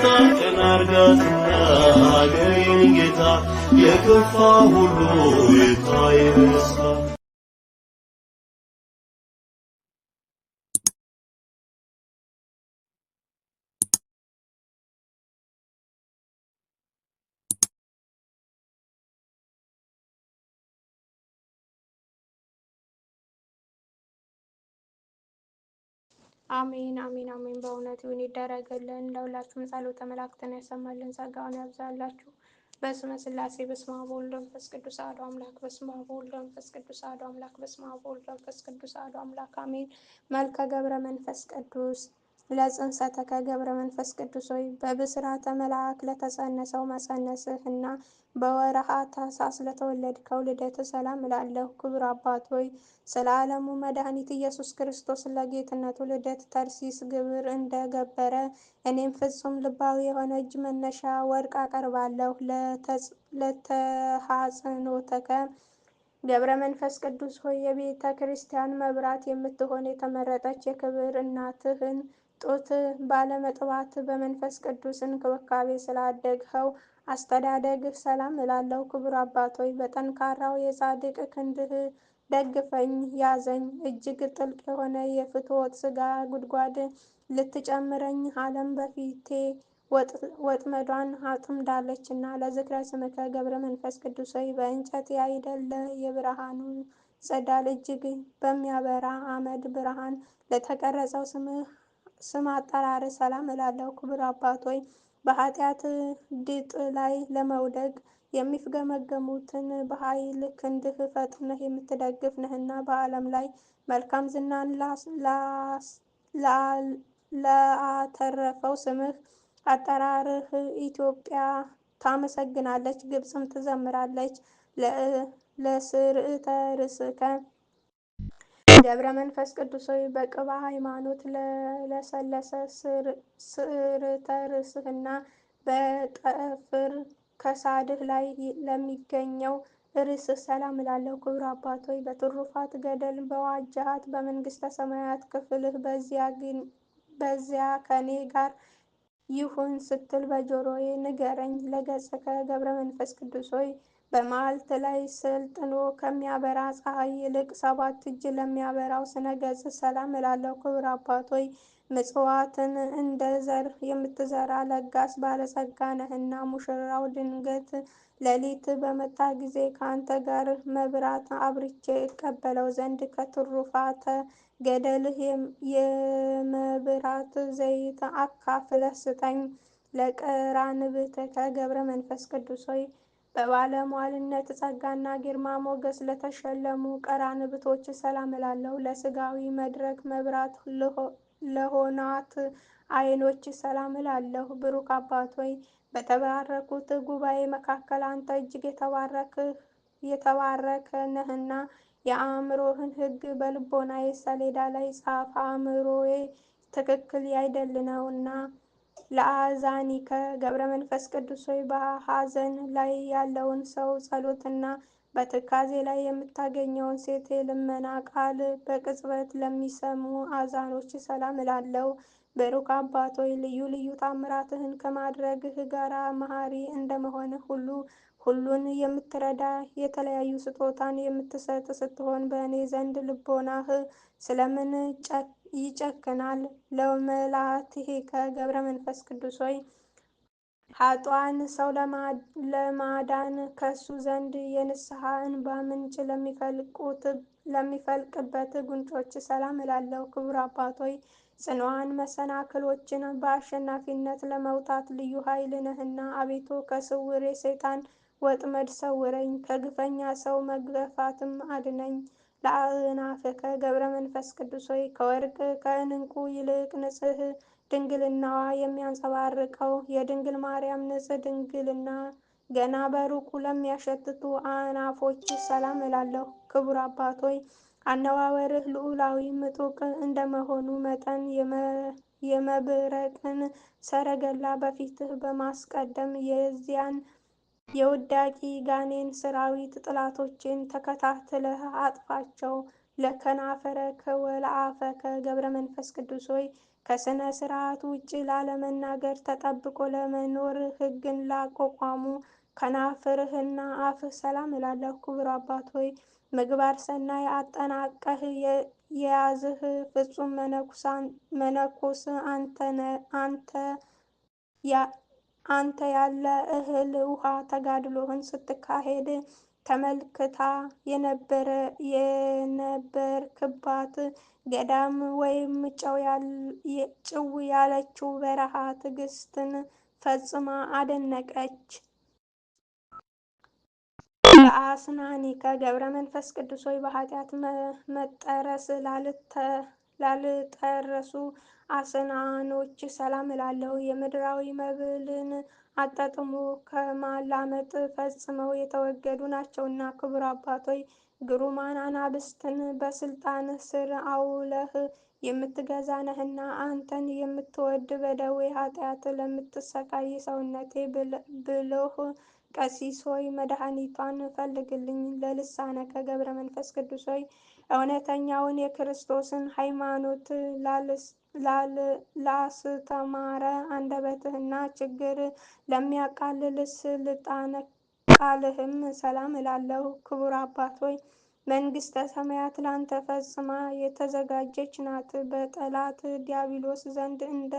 በደስታ ቀን አርጋትና ሀገሬን ጌታ የከፋ ሁሉ ይታይ በደስታ። አሜን አሜን አሜን። በእውነት ይሁን ይደረግልን። ለሁላችሁም ጸሎተ መላእክትን ያሰማልን፣ ጸጋውን ያብዛላችሁ። በስመ ሥላሴ በስመ አብ ወወልድ ወመንፈስ ቅዱስ አሐዱ አምላክ። በስመ አብ ወወልድ ወመንፈስ ቅዱስ አሐዱ አምላክ። በስመ አብ ወወልድ ወመንፈስ ቅዱስ አሐዱ አምላክ አሜን። መልከ ገብረ መንፈስ ቅዱስ ለጽንሰተከ ገብረ መንፈስ ቅዱስ ሆይ በብስራተ መልአክ ለተጸነሰው መጸነስህ እና በወርሃ ታኅሳስ ለተወለድከው ልደት ሰላም እላለሁ። ክቡር አባት ሆይ ስለ ዓለሙ መድኃኒት ኢየሱስ ክርስቶስ ለጌትነቱ ልደት ተርሲስ ግብር እንደገበረ እኔም ፍጹም ልባዊ የሆነ እጅ መነሻ ወርቅ አቀርባለሁ። ለተሐጽኖተከ ገብረ መንፈስ ቅዱስ ሆይ የቤተ ክርስቲያን መብራት የምትሆን የተመረጠች የክብር እናትህን ጡት ባለመጥባት በመንፈስ ቅዱስ እንክብካቤ ስላደግኸው አስተዳደግህ ሰላም እላለሁ። ክቡር አባት ሆይ በጠንካራው የጻድቅ ክንድህ ደግፈኝ፣ ያዘኝ። እጅግ ጥልቅ የሆነ የፍትወት ሥጋ ጉድጓድ ልትጨምረኝ ዓለም በፊቴ ወጥመዷን አጥምዳለችና። ለዝክረ ስምከ ገብረ መንፈስ ቅዱስ ሆይ በእንጨት ያይደለ የብርሃኑን ጸዳል እጅግ በሚያበራ አመድ ብርሃን ለተቀረጸው ስም አጠራር ሰላም እላለሁ። ክቡር አባት ሆይ በኃጢአት ድጥ ላይ ለመውደቅ የሚፍገመገሙትን በኃይል ክንድህ ፈጥነህ የምትደግፍ ነህና በዓለም ላይ መልካም ዝናን ለአተረፈው ስምህ አጠራርህ ኢትዮጵያ ታመሰግናለች፣ ግብፅም ትዘምራለች። ለስርዕተ ርእስከ ገብረ መንፈስ ቅዱስ ሆይ በቅባ ሃይማኖት ለለሰለሰ ስርዕተ ርእስህና በጠፍር ከሳድህ ላይ ለሚገኘው ርዕስህ ሰላም እላለሁ። ክቡር አባት ሆይ በትሩፋት ገደል በዋጃሃት በመንግሥተ ሰማያት ክፍልህ በዚያ ከኔ ጋር ይሁን ስትል በጆሮዬ ንገረኝ። ለገጽከ ገብረ መንፈስ ቅዱስ ሆይ በመዓልት ላይ ሰልጥኖ ከሚያበራ ፀሐይ ይልቅ 7 እጅ ለሚያበራው ስነ ገጽ ሰላም እላለሁ። ክቡር አባት ሆይ ምጽዋትን እንደ ዘር የምትዘራ ለጋስ ባለጸጋ ነህና ሙሽራው ድንገት ሌሊት በመጣ ጊዜ ከአንተ ጋር መብራት አብርቼ እቀበለው ዘንድ ከትሩፋተ ገደልህ የመብራት ዘይት አካፍለህ ስጠኝ። ለቀራንብትከ ገብረ መንፈስ ቅዱስ ሆይ በባለሟልነት ጸጋና ግርማ ሞገስ ለተሸለሙ ቀራንብቶች ሰላም እላለሁ። ለስጋዊ መድረክ መብራት ለሆናት ዓይኖች ሰላም እላለሁ። ብሩክ አባት ሆይ በተባረኩት ጉባኤ መካከል አንተ እጅግ የተባረከ ነህና የአእምሮህን ሕግ በልቦናዬ ሰሌዳ ላይ ጻፍ። አእምሮዬ ትክክል ያይደል ነውና። ለአዛኒከ ገብረ መንፈስ ቅዱስ ሆይ በሐዘን ላይ ያለውን ሰው ጸሎትና በትካዜ ላይ የምታገኘውን ሴት የልመና ቃል በቅጽበት ለሚሰሙ አዛኖች ሰላም እላለሁ። ብሩክ አባት ሆይ ልዩ ልዩ ታምራትህን ከማድረግህ ጋር መሐሪ እንደመሆንህ ሁሉ ሁሉን የምትረዳ የተለያዩ ስጦታን የምትሰጥ ስትሆን በእኔ ዘንድ ልቦናህ ስለምን ይጨክናል? ለመላትሂከ ገብረ መንፈስ ቅዱስ ሆይ ኃጥአን ሰው ለማዳን ከሱ ዘንድ የንስሐ እንባ ምንጭ ለሚፈልቅበት ጉንጮች ሰላም እላለሁ። ክቡር አባት ሆይ ጽኑዓን መሰናክሎችን በአሸናፊነት ለመውጣት ልዩ ኃይል ነህና አቤቱ ከስውር የሰይጣን ወጥመድ ሰውረኝ፣ ከግፈኛ ሰው መገፋትም አድነኝ። ለአእናፍከ ገብረ መንፈስ ቅዱስ ሆይ ከወርቅ ከዕንቁ ይልቅ ንጽሕ ድንግልናዋ የሚያንጸባርቀው የድንግል ማርያም ንጽሕ ድንግልና ገና በሩቁ ለሚያሸትቱ አእናፎች ሰላም እላለሁ። ክቡር አባት ሆይ አነዋወርህ ልዑላዊ ምጡቅ እንደመሆኑ መጠን የመብረቅን ሰረገላ በፊትህ በማስቀደም የዚያን የውዳቂ ጋኔን ሰራዊት ጠላቶችን ተከታትለህ አጥፋቸው። ለከናፈረከ ወለአፈከ ገብረ መንፈስ ቅዱስ ሆይ ከሥነ ሥርዓት ውጭ ላለመናገር ተጠብቆ ለመኖር ሕግን ላቋቋሙ ከናፍርህና አፍህ ሰላም እላለሁ። ክቡር አባት ሆይ ምግባር ሰናይ አጠናቀህ የያዝህ ፍጹም መነኮስ አንተ ያለ እህል ውሃ ተጋድሎህን ስትካሄድ ተመልክታ የነበርክባት ገዳም ወይም ጭው ያለችው በረሃ ትዕግስትን ፈጽማ አደነቀች። ለአስናኒከ ገብረ መንፈስ ቅዱስ ሆይ በኃጢአት መጠረስ ላልጠረሱ አስናኖች ሰላም እላለሁ። የምድራዊ መብልን አጣጥሞ ከማላመጥ ፈጽመው የተወገዱ ናቸውና። ክቡር አባት ሆይ ግሩማን አናብስትን በስልጣንህ ስር አውለህ የምትገዛ ነህና አንተን የምትወድ በደዌ ኃጢአት ለምትሰቃይ ሰውነቴ ብልህ ቀሲስ ሆይ መድኃኒቷን ፈልግልኝ። ለልሳነከ ገብረ መንፈስ ቅዱስ ሆይ እውነተኛውን የክርስቶስን ሃይማኖት ላስተማረ አንደበትህና ችግር ለሚያቃልል ስልጣነ ቃልህም ሰላም እላለሁ። ክቡር አባት ሆይ መንግሥተ ሰማያት ላንተ ፈጽማ የተዘጋጀች ናት። በጠላት ዲያብሎስ ዘንድ እንደ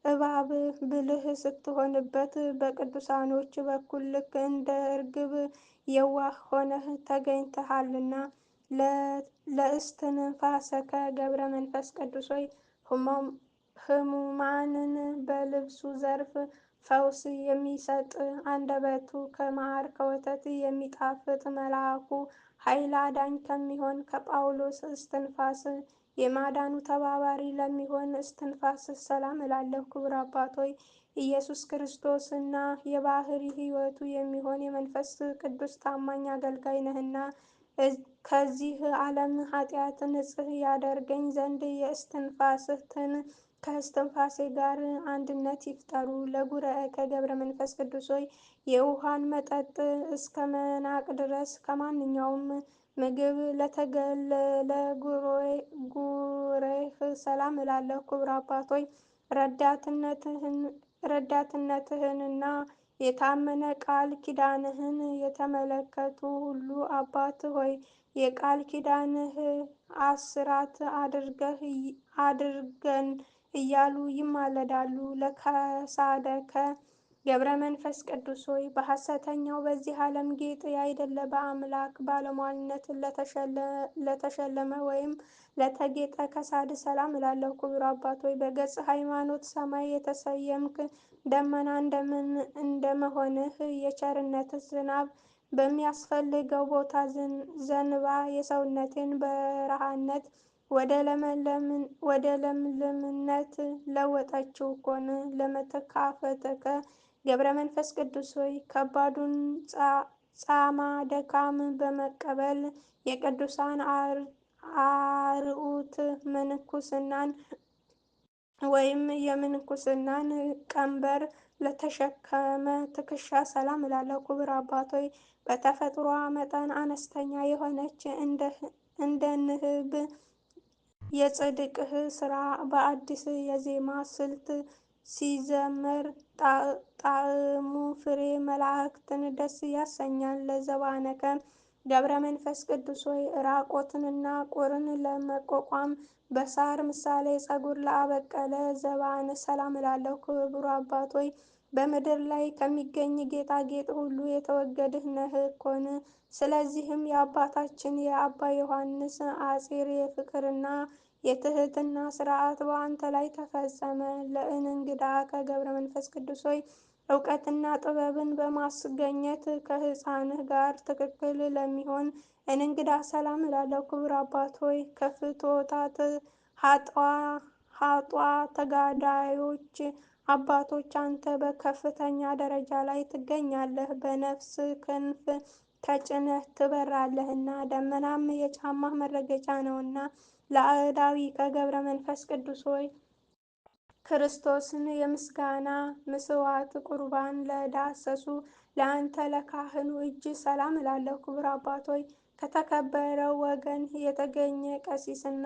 እባብ ብልህ ስትሆንበት በቅዱሳኖች በኩል ልክ እንደ እርግብ የዋህ ሆነህ ተገኝተሃልና። ለእስትንፋሰከ ገብረ መንፈስ ቅዱስ ሆይ ሕሙማንን በልብሱ ዘርፍ ፈውስ የሚሰጥ አንደበቱ ከማር ከወተት የሚጣፍጥ መልአኩ ኃይል አዳኝ ከሚሆን ከጳውሎስ እስትንፋስ የማዳኑ ተባባሪ ለሚሆን እስትንፋስ ሰላም እላለሁ። ክቡር አባት ሆይ ኢየሱስ ክርስቶስ እና የባህሪ ሕይወቱ የሚሆን የመንፈስ ቅዱስ ታማኝ አገልጋይ ነህና ከዚህ ዓለም ኃጢአት ንጽሕ ያደርገኝ ዘንድ የእስትንፋስህን ከእስትንፋሴ ጋር አንድነት ይፍጠሩ። ለጉረኤከ ገብረ መንፈስ ቅዱስ ሆይ የውሃን መጠጥ እስከ መናቅ ድረስ ከማንኛውም ምግብ ለተገለለ ጉሬህ ሰላም እላለሁ። ክቡር አባት ሆይ ረዳትነትህንና የታመነ ቃል ኪዳንህን የተመለከቱ ሁሉ አባት ሆይ የቃል ኪዳንህ አስራት አድርገን እያሉ ይማለዳሉ። ለከሳደከ ገብረ መንፈስ ቅዱስ ሆይ በሐሰተኛው በዚህ ዓለም ጌጥ ያይደለ በአምላክ ባለሟልነት ለተሸለመ ወይም ለተጌጠ ከሳድ ሰላም እላለሁ። ክቡር አባት ሆይ በገጽ ሃይማኖት ሰማይ የተሰየምክ ደመና እንደመሆንህ የቸርነትህ ዝናብ በሚያስፈልገው ቦታ ዘንባ የሰውነቴን በረሃነት ወደ ለምለምነት ለወጠችው ኮን። ለመተካፈተከ ገብረ መንፈስ ቅዱስ ሆይ ከባዱን ጻማ ደካም በመቀበል የቅዱሳን አርዑት ምንኩስናን ወይም የምንኩስናን ቀንበር ለተሸከመ ትከሻ ሰላም እላለሁ። ክቡር አባት ሆይ በተፈጥሯ መጠን አነስተኛ የሆነች እንደ ንህብ የጽድቅህ ሥራ በአዲስ የዜማ ስልት ሲዘመር ጣዕሙ ፍሬ መላእክትን ደስ ያሰኛል። ለዘባነከ ገብረ መንፈስ ቅዱስ ሆይ ራቆትንና ቁርን ለመቋቋም በሳር ምሳሌ ጸጉር ላበቀለ ዘባን ሰላም እላለሁ። ክቡር አባት ሆይ በምድር ላይ ከሚገኝ ጌጣጌጥ ሁሉ የተወገድህ ነህ እኮን። ስለዚህም የአባታችን የአባ ዮሐንስ አጼር የፍቅርና የትህትና ሥርዓት በአንተ ላይ ተፈጸመ። ለእንግዳ ከገብረ መንፈስ ቅዱስ ሆይ እውቀትና ጥበብን በማስገኘት ከሕፃንህ ጋር ትክክል ለሚሆን እንግዳ ሰላም እላለሁ። ክቡር አባት ሆይ ከፍቶታት ሀጧ ተጋዳዮች አባቶች አንተ በከፍተኛ ደረጃ ላይ ትገኛለህ። በነፍስ ክንፍ ተጭነህ ትበራለህና ደመናም የጫማህ መረገጫ ነውና። ለአእዳዊ ከገብረ መንፈስ ቅዱስ ሆይ ክርስቶስን የምስጋና ምስዋዕት ቁርባን ለዳሰሱ ለአንተ ለካህኑ እጅ ሰላም እላለሁ። ክቡር አባት ሆይ ከተከበረው ወገን የተገኘ ቀሲስና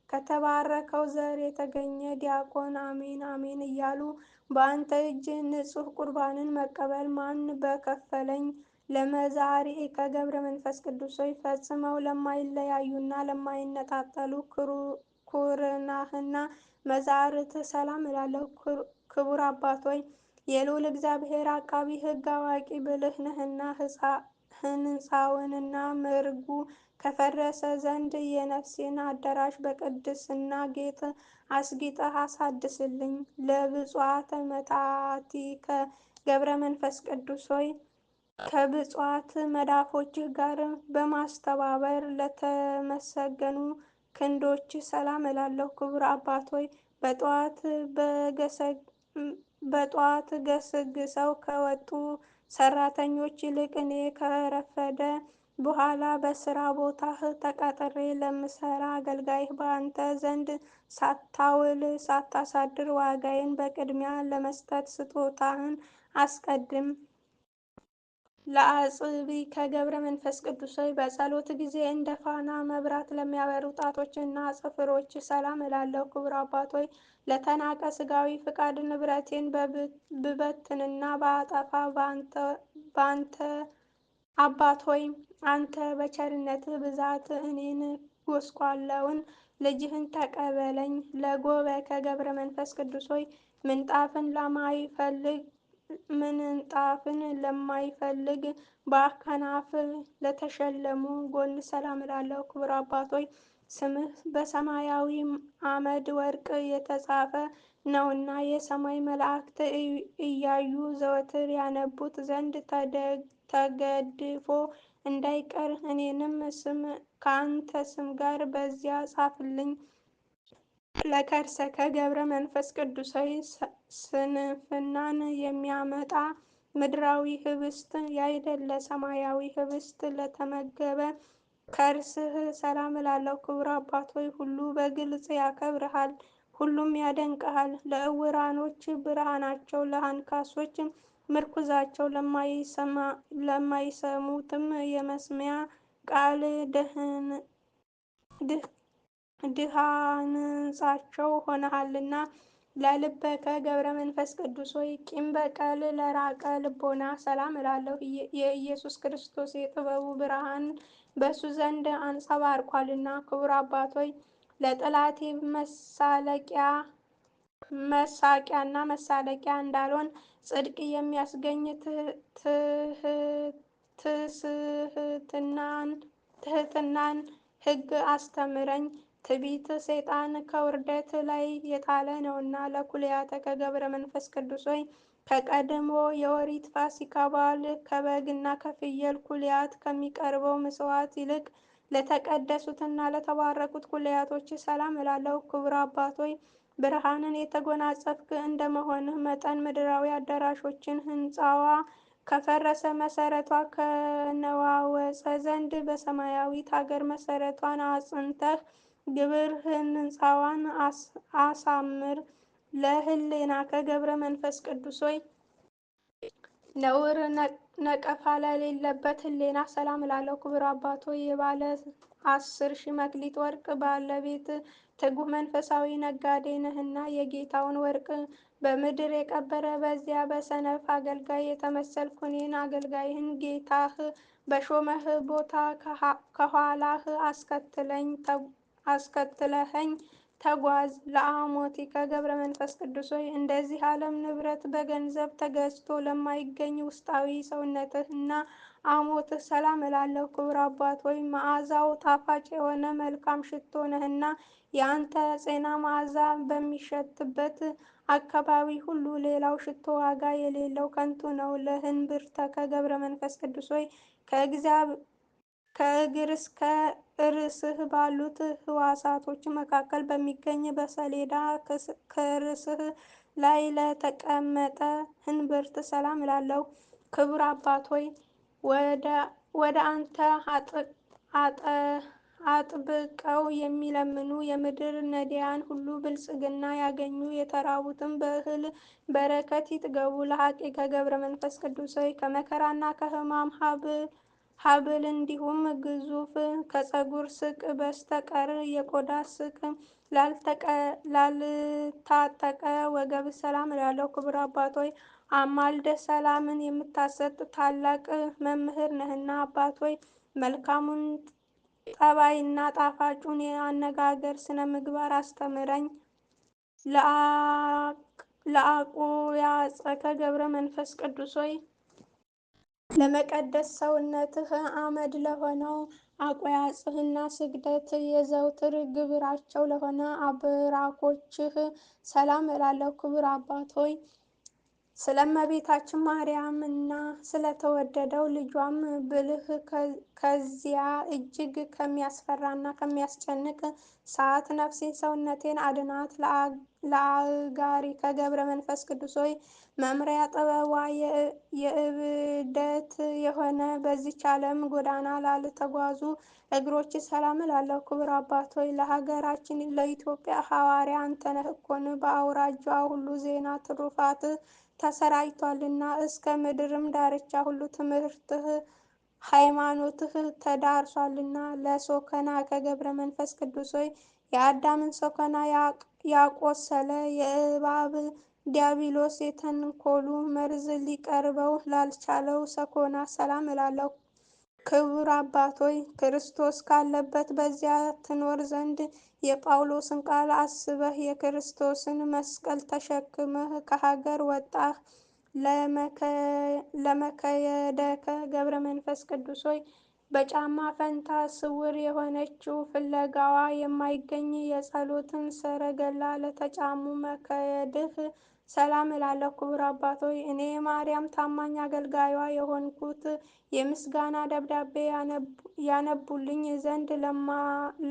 ከተባረከው ዘር የተገኘ ዲያቆን አሜን አሜን እያሉ በአንተ እጅ ንጹሕ ቁርባንን መቀበል ማን በከፈለኝ። ለመዛሪከ ገብረ መንፈስ ቅዱስ ሆይ ፈጽመው ለማይለያዩና ለማይነጣጠሉ ኩርናህና መዛርት ሰላም እላለሁ። ክቡር አባት ሆይ የልዑል እግዚአብሔር አቃቢ ሕግ አዋቂ ብልህ ነህና ሕንፃውንና ምርጉ ከፈረሰ ዘንድ የነፍሴን አዳራሽ በቅድስና ጌጥ አስጊጠህ አሳድስልኝ። ለብፁዓተ መታቲከ ገብረ መንፈስ ቅዱስ ሆይ ከብፁዓት መዳፎችህ ጋር በማስተባበር ለተመሰገኑ ክንዶች ሰላም እላለሁ። ክቡር አባት ሆይ በጠዋት ገስግሰው ከወጡ ሰራተኞች ይልቅ እኔ ከረፈደ በኋላ በስራ ቦታህ ተቀጥሬ ለምሰራ አገልጋይህ በአንተ ዘንድ ሳታውል ሳታሳድር ዋጋዬን በቅድሚያ ለመስጠት ስጦታህን አስቀድም። ለአጽብዕከ ገብረ መንፈስ ቅዱስ ሆይ በጸሎት ጊዜ እንደ ፋና መብራት ለሚያበሩ ጣቶችና ጽፍሮች ሰላም እላለሁ። ክቡር አባት ሆይ ለተናቀ ስጋዊ ፍቃድ ንብረቴን ብበትንና በአጠፋ በአንተ አባት ሆይ አንተ በቸርነትህ ብዛት እኔን ጎስቋላውን ልጅህን ተቀበለኝ። ለጎበከ ገብረ መንፈስ ቅዱስ ሆይ ምንጣፍን ለማይፈልግ በአከናፍ ለተሸለሙ ጎን ሰላም እላለሁ። ክቡር አባት ሆይ ስምህ በሰማያዊ አመድ ወርቅ የተጻፈ ነውና የሰማይ መላእክት እያዩ ዘወትር ያነቡት ዘንድ ተገድፎ እንዳይቀር እኔንም ስም ከአንተ ስም ጋር በዚያ ጻፍልኝ። ለከርሰከ ገብረ መንፈስ ቅዱስ ሆይ ስንፍናን የሚያመጣ ምድራዊ ህብስት ያይደለ ሰማያዊ ህብስት ለተመገበ ከርስህ ሰላም እላለሁ። ክቡር አባት ሆይ ሁሉ በግልጽ ያከብርሃል፣ ሁሉም ያደንቅሃል። ለዕውራኖች ብርሃናቸው፣ ለአንካሶች ምርኩዛቸው፣ ለማይሰሙትም የመስሚያ ቃል ድኃንጻቸው ሆነሃልና። ለልበከ ገብረ መንፈስ ቅዱስ ሆይ ቂም በቀል ለራቀ ልቦና ሰላም እላለሁ። የኢየሱስ ክርስቶስ የጥበቡ ብርሃን በሱ ዘንድ አንጸባርቋልና። ክቡር አባት ሆይ ለጠላቴ መሳቂያና መሳለቂያ እንዳልሆን ጽድቅ የሚያስገኝ ትህትናን ሕግ አስተምረኝ። ትዕቢት ሰይጣን ከውርደት ላይ የጣለ ነውና። ለኩልያተ ከገብረ መንፈስ ቅዱስ ሆይ ከቀድሞ የኦሪት ፋሲካ በዓል ከበግና ከፍየል ኩልያት ከሚቀርበው ምጽዋት ይልቅ ለተቀደሱትና ለተባረኩት ኩልያቶች ሰላም እላለሁ። ክቡር አባት ሆይ ብርሃንን የተጎናጸፍክ እንደመሆንህ መጠን ምድራዊ አዳራሾችን ሕንፃዋ ከፈረሰ መሰረቷ ከነዋወፀ ዘንድ በሰማያዊት ሀገር መሰረቷን አጽንተህ ግብር ሕንፃዋን አሳምር። ለህሌናከ ገብረ መንፈስ ቅዱስ ሆይ ነውር ነቀፋ ለሌለበት ህሌና ሰላም እላለሁ። ክቡር አባት ሆይ የባለ 10,000 መክሊት ወርቅ ባለቤት ትጉህ መንፈሳዊ ነጋዴ ነህና የጌታውን ወርቅ በምድር የቀበረ በዚያ በሰነፍ አገልጋይ የተመሰልኩ እኔን አገልጋይህን ጌታህ በሾመህ ቦታ ከኋላህ አስከትለኸኝ ተጓዝ። ለአሞቲከ ገብረ መንፈስ ቅዱስ ሆይ እንደዚህ ዓለም ንብረት በገንዘብ ተገዝቶ ለማይገኝ ውስጣዊ ሰውነትህ እና አሞትህ ሰላም እላለሁ። ክቡር አባት ሆይ መዓዛው ጣፋጭ የሆነ መልካም ሽቶ ነህና የአንተ ጼና መዓዛ በሚሸትበት አካባቢ ሁሉ ሌላው ሽቶ ዋጋ የሌለው ከንቱ ነው። ለህንብርተከ ገብረ መንፈስ ቅዱስ ሆይ ከእግር እስከ ርእስህ ባሉት ህዋሳቶች መካከል በሚገኝ በሰሌዳ ከርእስህ ላይ ለተቀመጠ ህንብርት ሰላም እላለሁ። ክቡር አባት ሆይ ወደ አንተ አጥብቀው የሚለምኑ የምድር ነዳያን ሁሉ ብልጽግና ያገኙ፣ የተራቡትም በእህል በረከት ይጥገቡ። ለሐቂቀ ገብረ መንፈስ ቅዱስ ሆይ ከመከራና ከሕማም ሐብል እንዲሁም ግዙፍ ከፀጉር ስቅ በስተቀር የቆዳ ስቅ ላልታጠቀ ወገብ ሰላም እላለሁ። ክቡር አባት ሆይ አማልደህ ሰላምን የምታሰጥ ታላቅ መምህር ነህና አባት ሆይ መልካሙን ጠባይና ጣፋጩን የአነጋገር ስነ ምግባር አስተምረኝ። ለአቁያጸከ ገብረ መንፈስ ቅዱስ ሆይ ለመቀደስ ሰውነትህ አመድ ለሆነው አቆያጽህና ስግደት የዘውትር ግብራቸው ለሆነ አብራኮችህ ሰላም እላለሁ። ክቡር አባት ሆይ ስለ እመቤታችን ማርያም እና ስለተወደደው ልጇም ብልህ ከዚያ እጅግ ከሚያስፈራና ከሚያስጨንቅ ሰዓት ነፍሴን ሰውነቴን አድናት። ለአጋሪ ከገብረ መንፈስ ቅዱስ ሆይ መምሪያ ጥበቧ የእብደት የሆነ በዚች ዓለም ጎዳና ላልተጓዙ እግሮች ሰላም እላለሁ። ክቡር አባት ሆይ ለሀገራችን ለኢትዮጵያ ሐዋርያ አንተነህ እኮን በአውራጃዋ ሁሉ ዜና ትሩፋት ተሰራጭቷልና እስከ ምድርም ዳርቻ ሁሉ ትምህርትህ ሃይማኖትህ ተዳርሷልና። ለሶከና ከገብረ መንፈስ ቅዱስ ሆይ የአዳምን ሶከና ያቆሰለ የእባብ ዲያብሎስ የተንኮሉ መርዝ ሊቀርበው ላልቻለው ሰኮና ሰላም እላለሁ። ክቡር አባት ሆይ ክርስቶስ ካለበት በዚያ ትኖር ዘንድ የጳውሎስን ቃል አስበህ የክርስቶስን መስቀል ተሸክመህ ከሀገር ወጣህ። ለመከየደከ ገብረ መንፈስ ቅዱስ ሆይ በጫማ ፈንታ ስውር የሆነችው ፍለጋዋ የማይገኝ የጸሎትን ሰረገላ ለተጫሙ መከየድህ ሰላም እላለሁ። ክቡር አባት ሆይ እኔ የማርያም ታማኝ አገልጋዩዋ የሆንኩት የምስጋና ደብዳቤ ያነቡልኝ ዘንድ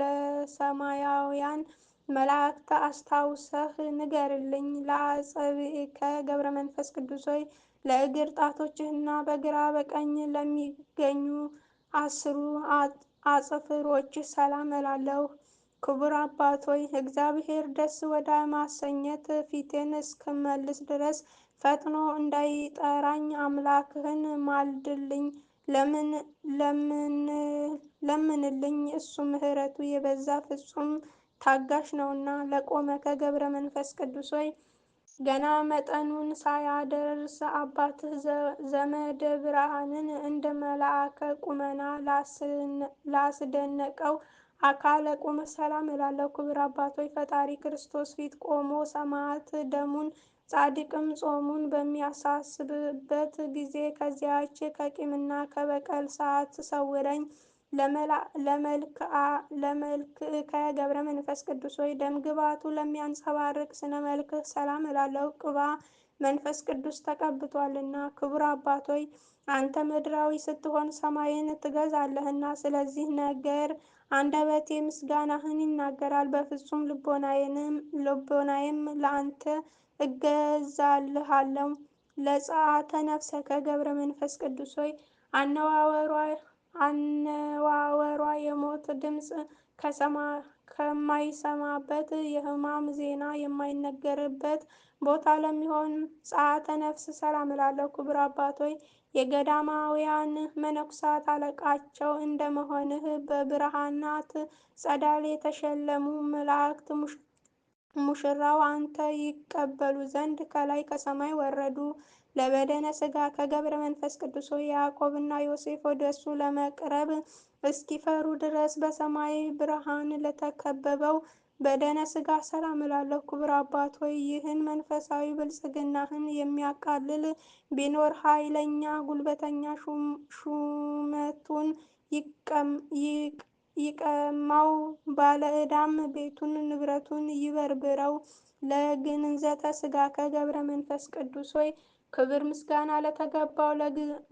ለሰማያውያን መላእክት አስታውሰህ ንገርልኝ። ለአጸብዕከ ገብረ መንፈስ ቅዱስ ሆይ ለእግር ጣቶችህና በግራ በቀኝ ለሚገኙ አስሩ አጽፍሮች ሰላም እላለሁ። ክቡር አባት ሆይ እግዚአብሔር ደስ ወደ ማሰኘት ፊቴን እስክመልስ ድረስ ፈጥኖ እንዳይጠራኝ አምላክህን ማልድልኝ፣ ለምንልኝ። እሱ ምሕረቱ የበዛ ፍጹም ታጋሽ ነውና። ለቆመ ከገብረ መንፈስ ቅዱስ ሆይ ገና መጠኑን ሳያደርስ አባትህ ዘመደ ብርሃንን እንደ መልአከ ቁመና ላስደነቀው አካለ ቁምህ ሰላም እላለሁ። ክቡር አባት ሆይ ፈጣሪ ክርስቶስ ፊት ቆሞ ሰማዕት ደሙን ጻድቅም ጾሙን በሚያሳስብበት ጊዜ ከዚያች ከቂምና ከበቀል ሰዓት ሰውረኝ። ለመልክዕከ ገብረ መንፈስ ቅዱስ ሆይ ደም ግባቱ ለሚያንጸባርቅ ስነ መልክህ ሰላም እላለሁ። ቅባ መንፈስ ቅዱስ ተቀብቷልና። ክቡር አባት ሆይ አንተ ምድራዊ ስትሆን ሰማይን ትገዛለህና፣ ስለዚህ ነገር አንደበቴ ምስጋናህን ይናገራል። በፍጹም ልቦናዬም ለአንተ እገዛልሃለሁ። ለጸአተ ነፍሰከ ገብረ መንፈስ ቅዱስ ሆይ አነዋወሯ የሞት ድምፅ ከማይሰማበት የሕማም ዜና የማይነገርበት ቦታ ለሚሆን ጸአተ ነፍስ ሰላም እላለሁ። ክቡር አባት ሆይ የገዳማውያን መነኩሳት አለቃቸው እንደመሆንህ በብርሃናት ጸዳል የተሸለሙ መላእክት ሙሽራው አንተ ይቀበሉ ዘንድ ከላይ ከሰማይ ወረዱ። ለበደነ ሥጋ ከገብረ መንፈስ ቅዱስ ሆይ ያዕቆብና ዮሴፍ ወደሱ ለመቅረብ እስኪፈሩ ድረስ በሰማይ ብርሃን ለተከበበው በደነ ሥጋ ሰላም እላለሁ። ክቡር አባት ሆይ ይህን መንፈሳዊ ብልጽግናህን የሚያቃልል ቢኖር ኃይለኛ ጉልበተኛ ሹመቱን ይቀማው፣ ባለ ዕዳም ቤቱን ንብረቱን ይበርብረው። ለግንዘተ ሥጋ ከገብረ መንፈስ ቅዱስ ሆይ ክብር ምስጋና ለተገባው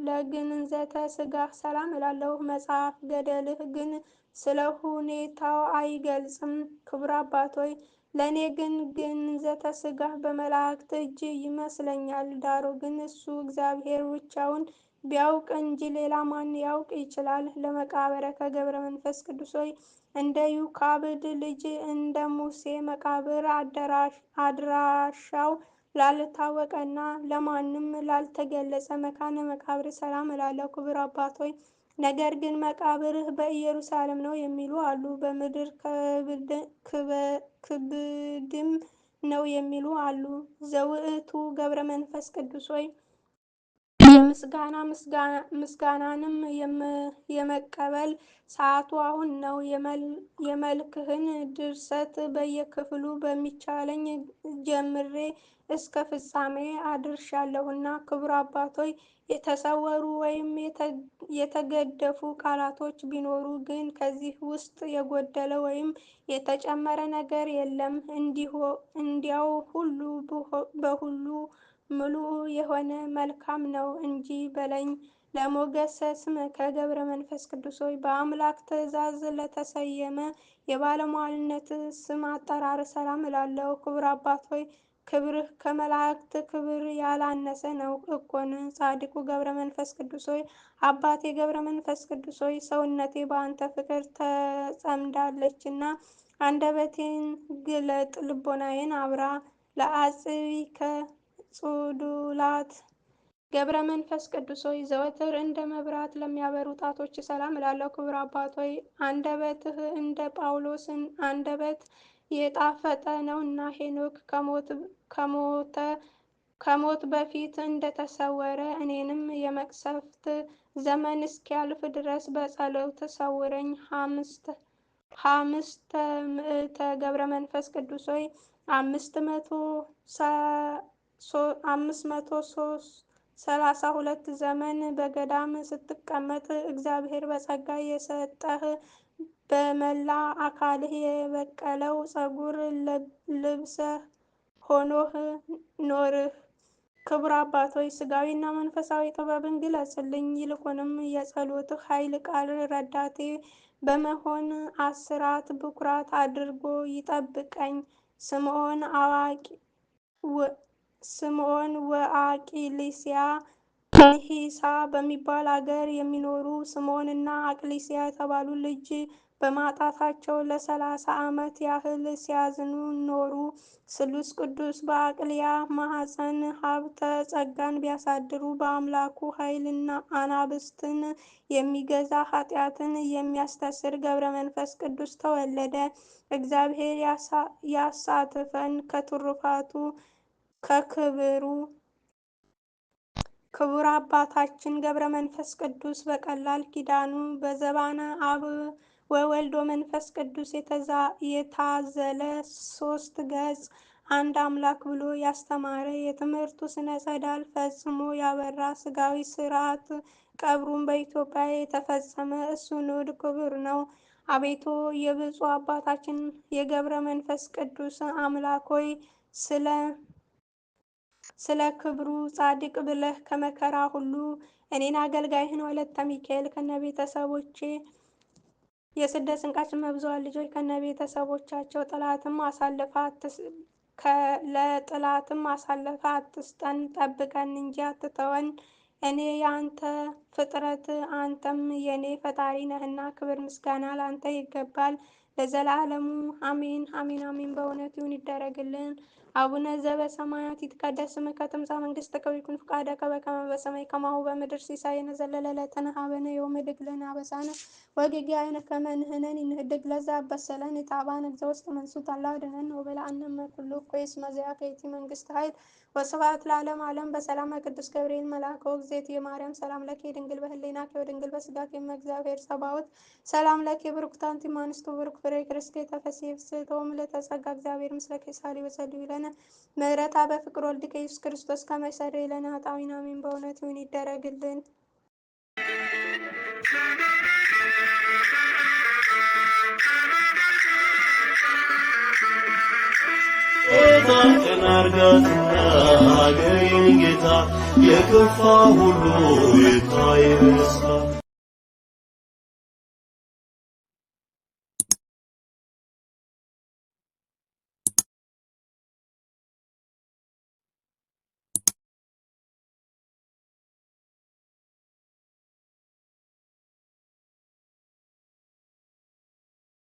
ለግንዘተ ሥጋ ሰላም እላለሁ። መጽሐፍ ገድልህ ግን ስለ ሁኔታው አይገልጽም። ክቡር አባት ሆይ ለእኔ ግን ግንዘተ ሥጋ በመላእክት እጅ ይመስለኛል። ዳሩ ግን እሱ እግዚአብሔር ብቻውን ቢያውቅ እንጂ ሌላ ማን ያውቅ ይችላል? ለመቃብረ ከገብረ መንፈስ ቅዱስ ሆይ እንደ ዮካብድ ልጅ እንደ ሙሴ መቃብር አድራሻው ላልታወቀና ለማንም ላልተገለጸ መካነ መቃብር ሰላም እላለሁ። ክቡር አባት ሆይ ነገር ግን መቃብርህ በኢየሩሳሌም ነው የሚሉ አሉ። በምድር ክብድም ነው የሚሉ አሉ። ዘውእቱ ገብረ መንፈስ ቅዱስ ሆይ ምስጋናንም የመቀበል ሰዓቱ አሁን ነው። የመልክህን ድርሰት በየክፍሉ በሚቻለኝ ጀምሬ እስከ ፍጻሜ አድርሻለሁና ክቡር አባቶይ የተሰወሩ ወይም የተገደፉ ቃላቶች ቢኖሩ ግን ከዚህ ውስጥ የጎደለ ወይም የተጨመረ ነገር የለም። እንዲያው ሁሉ በሁሉ ምሉዕ የሆነ መልካም ነው እንጂ በለኝ። ለሞገሰስም ከገብረ መንፈስ ቅዱስ ሆይ በአምላክ ትእዛዝ ለተሰየመ የባለሟልነት ስም አጠራር ሰላም እላለሁ። ክቡር አባት ሆይ ክብርህ ከመላእክት ክብር ያላነሰ ነው እኮን። ጻድቁ ገብረ መንፈስ ቅዱስ ሆይ አባቴ ገብረ መንፈስ ቅዱስ ሆይ ሰውነቴ በአንተ ፍቅር ተጸምዳለችና አንደበቴን ግለጥ፣ ልቦናዬን አብራ። ለአጽቢከ ጽዱላት ገብረ መንፈስ ቅዱስ ሆይ ዘወትር እንደ መብራት ለሚያበሩ ጣቶች ሰላም እላለሁ። ክቡር አባት ሆይ አንደበትህ እንደ ጳውሎስ አንደበት የጣፈጠ ነውና ሄኖክ ከሞት በፊት እንደተሰወረ እኔንም የመቅሰፍት ዘመን እስኪያልፍ ድረስ በጸሎት ሰውረኝ። ሀምስተ ምዕተ ገብረ መንፈስ ቅዱስ ሆይ 532 ዘመን በገዳም ስትቀመጥ እግዚአብሔር በጸጋ የሰጠህ በመላ አካልህ የበቀለው ጸጉር ልብሰህ ሆኖህ ኖርህ። ክቡር አባት ሆይ ሥጋዊና መንፈሳዊ ጥበብን ግለጽልኝ። ይልቁንም የጸሎትህ ኃይል ቃል ረዳቴ በመሆን አስራት ብኩራት አድርጎ ይጠብቀኝ። ስምዖን ወአቅሊስያ ንሂሳ በሚባል አገር የሚኖሩ ስምዖንና አቅሊስያ የተባሉ ልጅ በማጣታቸው ለ30 ዓመት ያህል ሲያዝኑ ኖሩ። ስሉስ ቅዱስ በአቅሊያ ማኅፀን ሀብተ ጸጋን ቢያሳድሩ በአምላኩ ኃይልና አናብስትን የሚገዛ ኃጢአትን የሚያስተስር ገብረ መንፈስ ቅዱስ ተወለደ። እግዚአብሔር ያሳትፈን ከትሩፋቱ ከክብሩ። ክቡር አባታችን ገብረ መንፈስ ቅዱስ በቀላል ኪዳኑ በዘባነ አብ ወወልድ ወመንፈስ ቅዱስ የታዘለ 3 ገጽ አንድ አምላክ ብሎ ያስተማረ የትምህርቱ ስነ ጸዳል ፈጽሞ ያበራ ሥጋዊ ሥርዓት ቀብሩን በኢትዮጵያ የተፈጸመ እሱ ንዑድ ክቡር ነው። አቤቱ የብፁዕ አባታችን የገብረ መንፈስ ቅዱስ አምላክ ሆይ ስለ ክብሩ ጻድቅ ብለህ ከመከራ ሁሉ እኔን አገልጋይህን ወለተ ሚካኤል ከነቤተሰቦቼ የስደት ስንቃችን መብዛዋን ልጆች ከነቤተሰቦቻቸው ለጥላትም አሳልፈህ አትስጠን፣ ጠብቀን እንጂ አትተወን። እኔ የአንተ ፍጥረት አንተም የኔ ፈጣሪ ነህና ክብር ምስጋና ለአንተ ይገባል ለዘላለሙ አሜን አሜን አሜን። በእውነት ይሁን ይደረግልን። አቡነ ዘበሰማያት ይትቀደስ ስምከ ትምጻእ መንግሥትከ ወይኩን ፈቃድከ በከመ በሰማይ ከማሁ በምድር ሲሳየነ ዘለለ ዕለትነ ሀበነ ዮም ወኅድግ ለነ አበሳነ ወጌጋየነ ከመ ንሕነኒ ንኅድግ ለዘአበሰለነ ኢታብአነ እግዚኦ ውስተ መንሱት አላ አድኅነነ ወበልዐነ እምኩሉ እኩይ እስመ ዚአከ ይእቲ መንግሥት ኃይል ወስብሐት ለዓለመ ዓለም። በሰላም ቅዱስ ገብርኤል መልአከ እግዝእትየ ማርያም ሰላም ለኪ ድንግል በህሊናኪ ወድንግል በሥጋኪ እም እግዚአብሔር ጸባኦት ሰላም ለኪ ብሩክት አንቲ እምአንስቱ ብሩክ ፍሬ ከርሥኪ ተፈሥሒ ፍስሕት ወምልዕተ ጸጋ እግዚአብሔር ምስለኪ ሳሊ ወጸልዩ ለነ ምሕረታ በፍቅር ወልድከ ኢየሱስ ክርስቶስ ከመ ይሠረይ ለነ ኃጣውኢነ አሜን። በእውነት ይሁን ይደረግልን። ጌታን አርጋትና አገሬን ጌታ የከፋ ሁሉ ይታይ በስታ